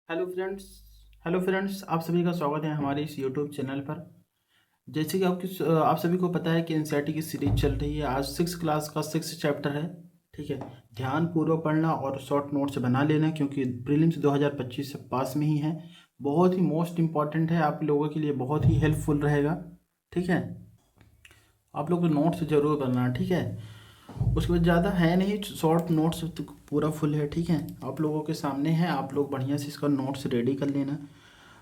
Hello friends आप सभी का स्वागत है हमारे इस यूट्यूब चैनल पर। जैसे कि आप सभी को पता है कि एनसीईआरटी की सीरीज चल रही है। आज 6 क्लास का 6 चैप्टर है। ठीक है, ध्यान पूर्वक पढ़ना और शॉर्ट नोट्स बना लेना, क्योंकि प्रीलिम्स 2025 से पास में ही है। बहुत ही मोस्ट इम्पॉर्टेंट है, आप लोगों के लिए बहुत ही हेल्पफुल रहेगा। ठीक है, आप लोग नोट्स जरूर बनाना। ठीक है, उसके बाद ज़्यादा है नहीं, शॉर्ट नोट्स तो पूरा फुल है। ठीक है, आप लोगों के सामने है, आप लोग बढ़िया से इसका नोट्स रेडी कर लेना।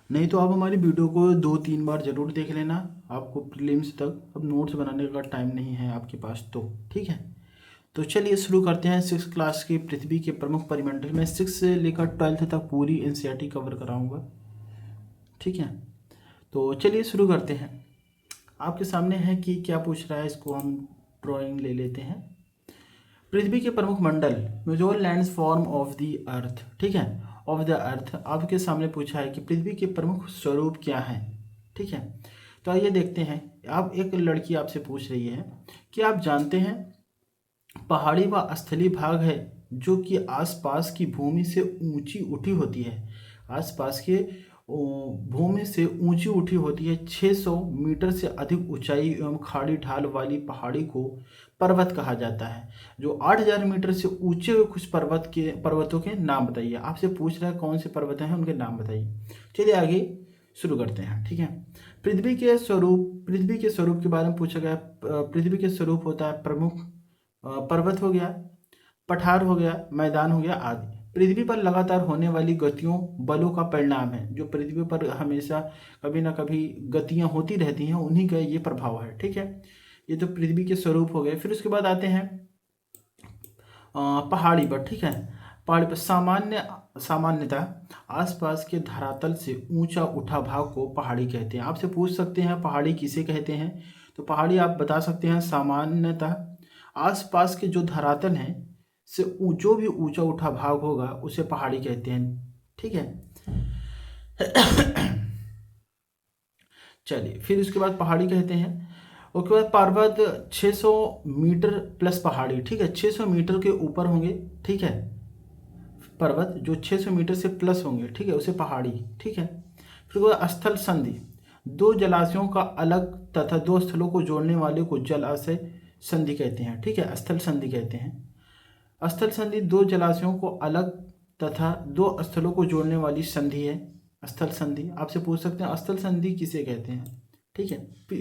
नहीं तो आप हमारी वीडियो को 2-3 बार ज़रूर देख लेना। आपको प्रीलिम्स तक अब नोट्स बनाने का टाइम नहीं है आपके पास तो। ठीक है, तो चलिए शुरू करते हैं। 6 क्लास की पृथ्वी के प्रमुख परिमंडल में 6 से लेकर 12th तक पूरी एनसीईआरटी कवर कराऊंगा। ठीक है, तो चलिए शुरू करते हैं। आपके सामने है कि क्या पूछ रहा है, इसको हम ड्राइंग ले लेते हैं। पृथ्वी के प्रमुख मंडल, major land form of the earth. ठीक है, ऑफ द अर्थ आपके सामने पूछा है कि पृथ्वी के प्रमुख स्वरूप क्या हैं। ठीक है, तो आइए देखते हैं। आप एक लड़की आपसे पूछ रही है कि आप जानते हैं पहाड़ी व स्थलीय भाग है जो कि आसपास की भूमि से ऊंची उठी होती है। आसपास के भूमि से ऊंची उठी होती है। 600 मीटर से अधिक ऊंचाई एवं खाड़ी ढाल वाली पहाड़ी को पर्वत कहा जाता है। जो 8000 मीटर से ऊंचे हुए कुछ पर्वतों के नाम बताइए। आपसे पूछ रहा है कौन से पर्वत हैं, उनके नाम बताइए। चलिए आगे शुरू करते हैं। ठीक है, पृथ्वी के स्वरूप के बारे में पूछा गया। पृथ्वी के स्वरूप होता है प्रमुख पर्वत हो गया, पठार हो गया, मैदान हो गया आदि। पृथ्वी पर लगातार होने वाली गतियों बलों का परिणाम है। जो पृथ्वी पर हमेशा कभी ना कभी गतियां होती रहती हैं, उन्हीं का ये प्रभाव है। ठीक है, ये तो पृथ्वी के स्वरूप हो गए। फिर उसके बाद आते हैं पहाड़ी पर। ठीक है, पहाड़ी पर सामान्यतः आसपास के धरातल से ऊंचा उठा भाग को पहाड़ी कहते हैं। आपसे पूछ सकते हैं पहाड़ी किसे कहते हैं, तो पहाड़ी आप बता सकते हैं सामान्यतः आसपास के जो धरातल हैं से जो भी ऊंचा उठा भाग होगा उसे पहाड़ी कहते हैं। ठीक है, चलिए फिर उसके बाद पहाड़ी कहते हैं। उसके बाद पर्वत 600 मीटर प्लस पहाड़ी। ठीक है, 600 मीटर के ऊपर होंगे। ठीक है, पर्वत जो 600 मीटर से प्लस होंगे, ठीक है, उसे पहाड़ी। ठीक है, फिर उसके बाद स्थल संधि, दो जलाशयों का अलग तथा दो स्थलों को जोड़ने वाले को जलाशय संधि कहते हैं। ठीक है, स्थल संधि कहते हैं। स्थल संधि दो जलाशयों को अलग तथा दो स्थलों को जोड़ने वाली संधि है स्थल संधि। आपसे पूछ सकते हैं स्थल संधि किसे कहते हैं। ठीक है,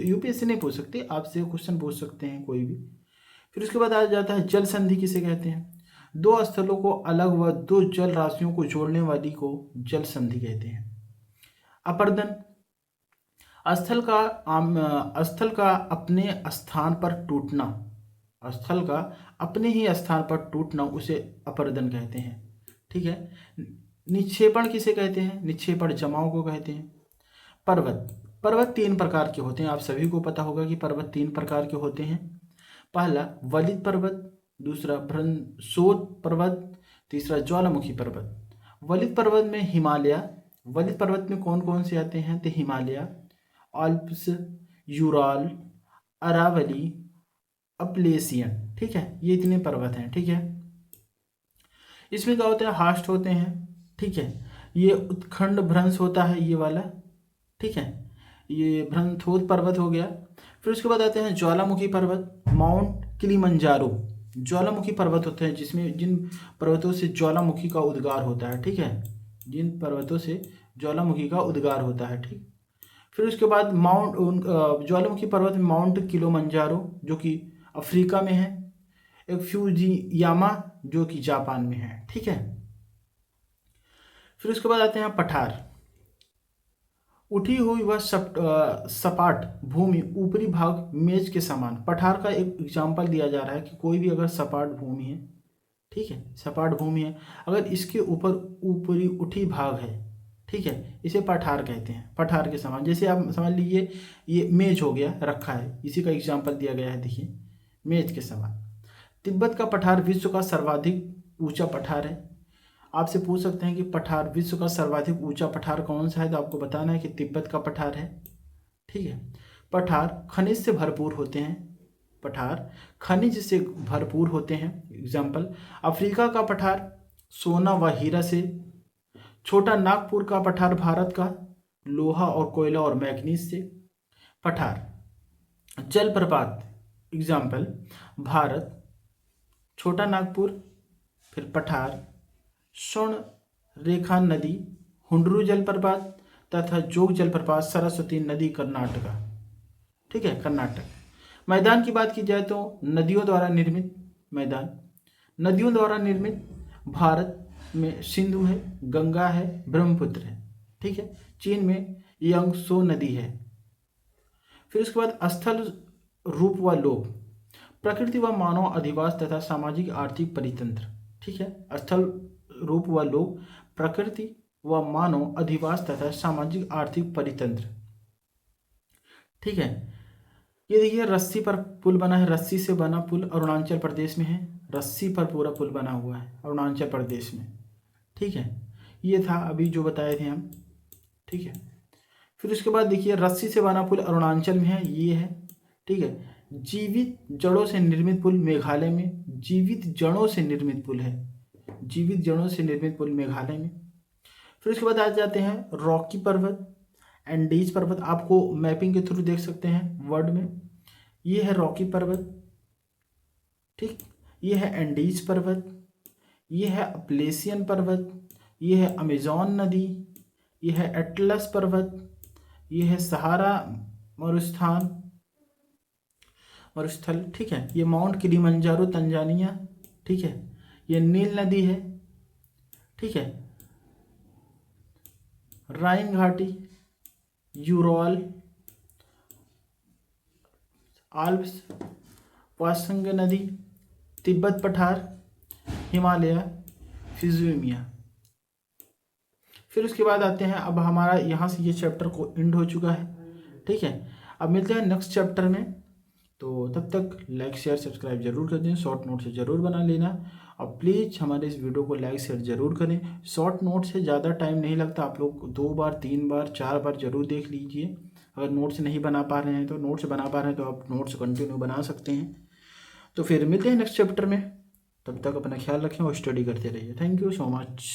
यूपीएससी नहीं पूछ सकते, आपसे क्वेश्चन पूछ सकते हैं कोई भी। फिर उसके बाद आ जाता है जल संधि किसे कहते हैं। दो स्थलों को अलग व दो जल राशियों को जोड़ने वाली को जल संधि कहते हैं। अपर्दन, स्थल का अपने स्थान पर टूटना। स्थल का अपने ही स्थान पर टूटना उसे अपरदन कहते हैं। ठीक है, निक्षेपण किसे कहते हैं, निक्षेपण जमाव को कहते हैं। पर्वत, पर्वत 3 प्रकार के होते हैं। आप सभी को पता होगा कि पर्वत 3 प्रकार के होते हैं। पहला वलित पर्वत, दूसरा भ्रंशोद पर्वत, तीसरा ज्वालामुखी पर्वत। वलित पर्वत में हिमालय, वलित पर्वत में कौन कौन से आते हैं, तो Himalaya, Alps, Ural, Aravalli, Appalachian. ठीक है, ये इतने पर्वत हैं। ठीक है, इसमें क्या होता है, हास्ट होते हैं। ठीक है, ये उत्खंड भ्रंश होता है ये वाला। ठीक है, ये भ्रंथोद पर्वत हो गया। फिर उसके बाद आते हैं ज्वालामुखी पर्वत, माउंट किलिमंजारो। ज्वालामुखी पर्वत होते हैं जिसमें जिन पर्वतों से ज्वालामुखी का उद्गार होता है। ठीक है, जिन पर्वतों से ज्वालामुखी का उद्गार होता है। ठीक, फिर उसके बाद ज्वालामुखी पर्वत में माउंट किलिमंजारो जो कि अफ्रीका में है, एक फ्यूजियामा जो कि जापान में है। ठीक है, फिर उसके बाद आते हैं पठार, उठी हुई वह सपाट भूमि, ऊपरी भाग मेज के समान। पठार का एक एग्जाम्पल दिया जा रहा है कि कोई भी अगर सपाट भूमि है, ठीक है, सपाट भूमि है, अगर इसके ऊपर ऊपरी उठी भाग है, ठीक है, इसे पठार कहते हैं। पठार के समान, जैसे आप समझ लीजिए ये मेज हो गया, रखा है, इसी का एग्जाम्पल दिया गया है। देखिए मेज के समान। तिब्बत का पठार विश्व का सर्वाधिक ऊंचा पठार है। आपसे पूछ सकते हैं कि पठार विश्व का सर्वाधिक ऊंचा पठार कौन सा है, तो आपको बताना है कि तिब्बत का पठार है। ठीक है, पठार खनिज से भरपूर होते हैं। पठार खनिज से भरपूर होते हैं। एग्जाम्पल, अफ्रीका का पठार सोना व हीरा से छोटा नागपुर का पठार भारत का लोहा और कोयला और मैग्नीज से। पठार जलप्रपात एग्जाम्पल भारत, छोटा नागपुर, फिर पठार, स्वर्ण रेखा नदी, हुंडरू जलप्रपात तथा जोग जलप्रपात सरस्वती नदी कर्नाटका। ठीक है, कर्नाटक। मैदान की बात की जाए तो नदियों द्वारा निर्मित मैदान, नदियों द्वारा निर्मित भारत में सिंधु है, गंगा है, ब्रह्मपुत्र है। ठीक है, चीन में यांगसो नदी है। फिर उसके बाद स्थल रूप व लोभ, प्रकृति व मानव अधिवास तथा सामाजिक आर्थिक परितंत्र। ठीक है, स्थल रूप व लोभ, प्रकृति व मानव अधिवास तथा सामाजिक आर्थिक परितंत्र। ठीक है, ये देखिए रस्सी पर पुल बना है, रस्सी से बना पुल अरुणाचल प्रदेश में है, रस्सी पर पूरा पुल बना हुआ है अरुणाचल प्रदेश में। ठीक है, ये था अभी जो बताए थे हम। ठीक है, फिर उसके बाद देखिए रस्सी से बना पुल अरुणाचल में है, ये है। ठीक है, जीवित जड़ों से निर्मित पुल मेघालय में, जीवित जड़ों से निर्मित पुल है, जीवित जड़ों से निर्मित पुल मेघालय में। फिर उसके बाद आ जाते हैं रॉकी पर्वत, एंडीज पर्वत, आपको मैपिंग के थ्रू देख सकते हैं वर्ड में। ये है रॉकी पर्वत, ठीक, ये है एंडीज पर्वत, ये है अपलेशियन पर्वत, ये है अमेजॉन नदी, ये है एटलस पर्वत, ये है सहारा मरुस्थल। ठीक है, ये माउंट किलिमंजारो तंजानिया। ठीक है, ये नील नदी है। ठीक है, राइन घाटी, यूरोल, आल्प्स, वासंग नदी, तिब्बत पठार, हिमालय, फिजुमिया। फिर उसके बाद आते हैं, अब हमारा यहाँ से ये चैप्टर को एंड हो चुका है। ठीक है, अब मिलते हैं नेक्स्ट चैप्टर में। तो तब तक लाइक शेयर सब्सक्राइब जरूर कर दें, शॉर्ट नोट से ज़रूर बना लेना और प्लीज़ हमारे इस वीडियो को लाइक शेयर जरूर करें। शॉर्ट नोट से ज़्यादा टाइम नहीं लगता, आप लोग 2 बार 3 बार 4 बार जरूर देख लीजिए। अगर नोट्स नहीं बना पा रहे हैं तो नोट्स बना पा रहे हैं तो आप नोट्स कंटिन्यू बना सकते हैं। तो फिर मिलते हैं नेक्स्ट चैप्टर में, तब तक अपना ख्याल रखें और स्टडी करते रहिए। Thank you so much.